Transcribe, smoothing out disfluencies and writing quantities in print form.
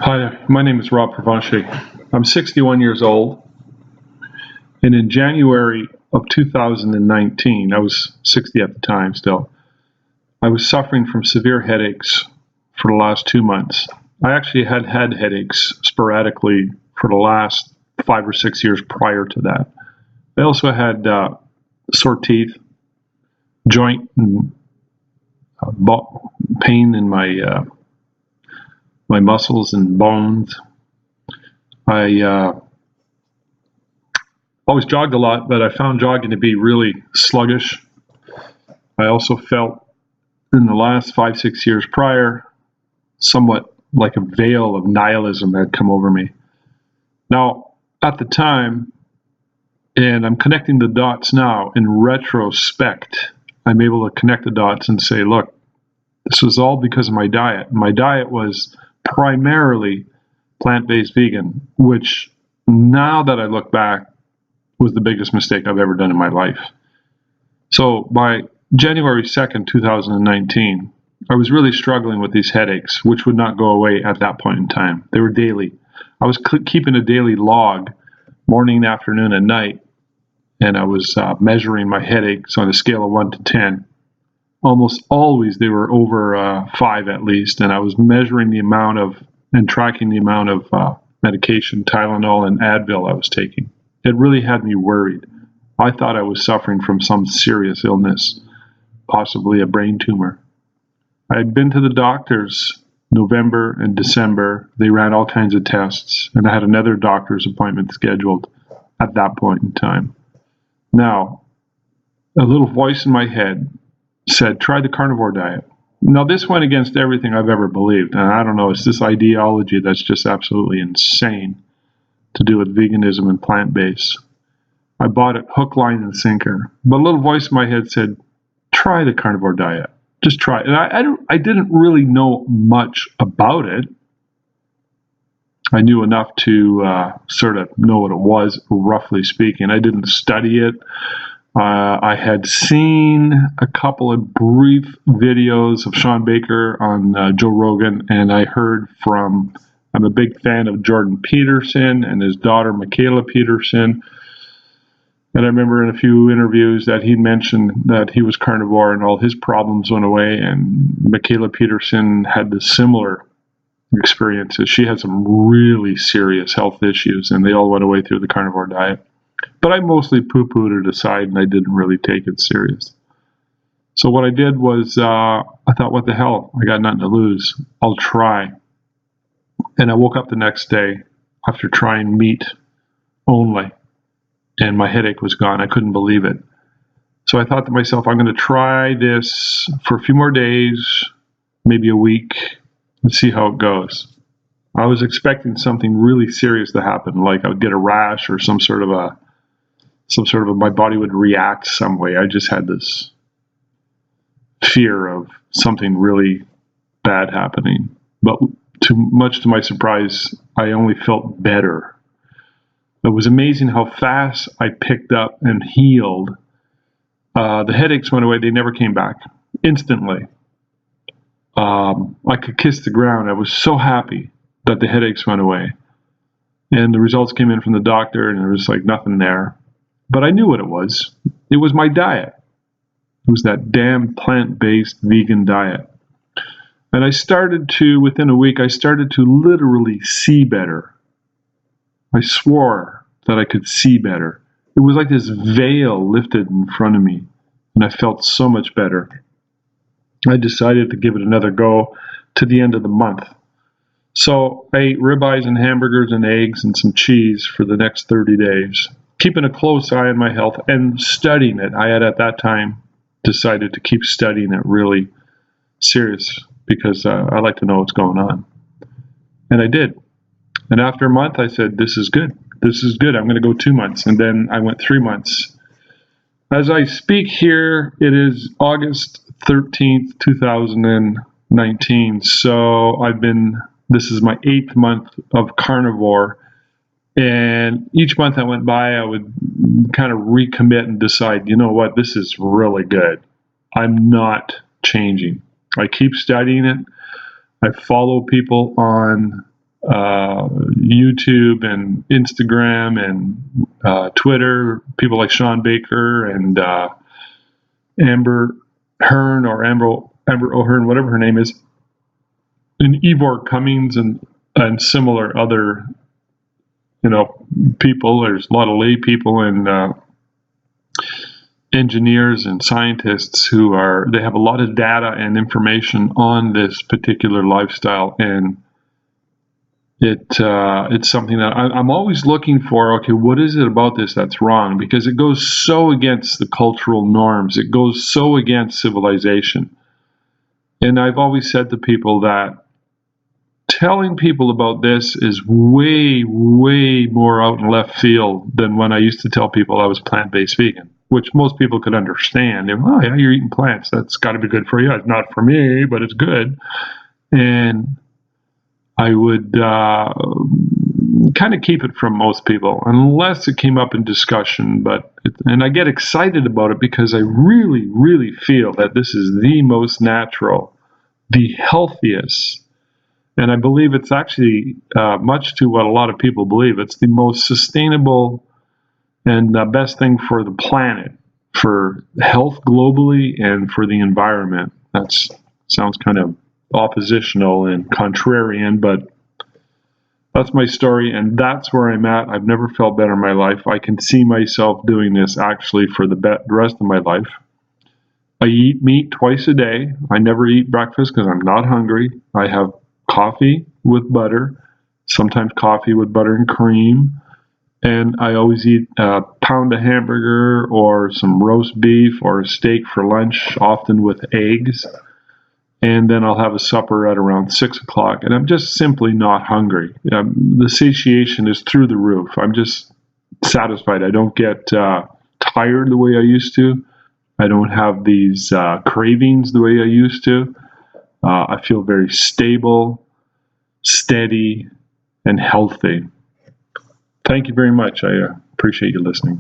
Hi, my name is Rob Provencher. I'm 61 years old, and in January of 2019, I was 60 at the time still, I was suffering from severe headaches for the last 2 months. I actually had headaches sporadically for the last 5 or 6 years prior to that. I also had sore teeth, joint and pain in my muscles and bones. I always jogged a lot, but I found jogging to be really sluggish. I also felt in the last 5, 6 years prior, somewhat like a veil of nihilism had come over me. Now, at the time, and I'm connecting the dots now, in retrospect, I'm able to connect the dots and say, look, this was all because of my diet. My diet was primarily plant-based vegan, which now that I look back was the biggest mistake I've ever done in my life. So by January 2nd, 2019, I was really struggling with these headaches, which would not go away at that point in time. They were daily. I was keeping a daily log, morning, afternoon, and night, and I was measuring my headaches on a scale of 1 to 10. Almost always they were over 5 at least, and I was measuring the amount of and tracking the amount of medication, Tylenol, and Advil I was taking. It really had me worried. I thought I was suffering from some serious illness, possibly a brain tumor. I had been to the doctors November and December. They ran all kinds of tests, and I had another doctor's appointment scheduled at that point in time. Now, a little voice in my head said, try the carnivore diet. Now, this went against everything I've ever believed. And I don't know, it's this ideology that's just absolutely insane to do with veganism and plant-based. I bought it hook, line, and sinker. But a little voice in my head said, try the carnivore diet. Just try it. And I didn't really know much about it. I knew enough to sort of know what it was, roughly speaking. I didn't study it. I had seen a couple of brief videos of Sean Baker on Joe Rogan, and I heard I'm a big fan of Jordan Peterson and his daughter, Michaela Peterson. And I remember in a few interviews that he mentioned that he was carnivore and all his problems went away, and Michaela Peterson had the similar experiences. She had some really serious health issues, and they all went away through the carnivore diet. But I mostly poo-pooed it aside, and I didn't really take it serious. So what I did was I thought, what the hell? I got nothing to lose. I'll try. And I woke up the next day after trying meat only, and my headache was gone. I couldn't believe it. So I thought to myself, I'm going to try this for a few more days, maybe a week, and see how it goes. I was expecting something really serious to happen, like I would get a rash or some sort of my body would react some way. I just had this fear of something really bad happening. But much to my surprise, I only felt better. It was amazing how fast I picked up and healed. The headaches went away. They never came back. Instantly. I could kiss the ground. I was so happy that the headaches went away. And the results came in from the doctor, and there was like nothing there. But I knew what it was. It was my diet. It was that damn plant-based vegan diet. And within a week, I started to literally see better. I swore that I could see better. It was like this veil lifted in front of me, and I felt so much better. I decided to give it another go to the end of the month. So I ate ribeyes and hamburgers and eggs and some cheese for the next 30 days, keeping a close eye on my health and studying it. I had at that time decided to keep studying it really serious because I like to know what's going on. And I did. And after a month, I said, this is good. This is good. I'm going to go 2 months. And then I went 3 months. As I speak here, it is August 13th, 2019. So this is my 8th month of carnivore. And each month that went by, I would kind of recommit and decide, you know what, this is really good. I'm not changing. I keep studying it. I follow people on YouTube and Instagram and Twitter, people like Sean Baker and Amber Hearn or Amber O'Hearn, whatever her name is, and Ivor Cummings and similar other, people. There's a lot of lay people and engineers and scientists who they have a lot of data and information on this particular lifestyle, and it's something that I'm always looking for. Okay, what is it about this that's wrong? Because it goes so against the cultural norms. It goes so against civilization. And I've always said to people that telling people about this is way, way more out in left field than when I used to tell people I was plant-based vegan, which most people could understand. They're, oh yeah, you're eating plants. That's got to be good for you. It's not for me, but it's good. And I would kind of keep it from most people unless it came up in discussion. And I get excited about it because I really, really feel that this is the most natural, the healthiest, and I believe it's actually much to what a lot of people believe. It's the most sustainable and the best thing for the planet, for health globally, and for the environment. That sounds kind of oppositional and contrarian, but that's my story, and that's where I'm at. I've never felt better in my life. I can see myself doing this actually for the rest of my life. I eat meat twice a day. I never eat breakfast because I'm not hungry. I have coffee with butter, sometimes coffee with butter and cream, and I always eat a pound of hamburger or some roast beef or a steak for lunch, often with eggs. And then I'll have a supper at around 6 o'clock, and I'm just simply not hungry. The satiation is through the roof. I'm just satisfied. I don't get tired the way I used to. I don't have these cravings the way I used to. I feel very stable, steady, and healthy. Thank you very much. I appreciate you listening.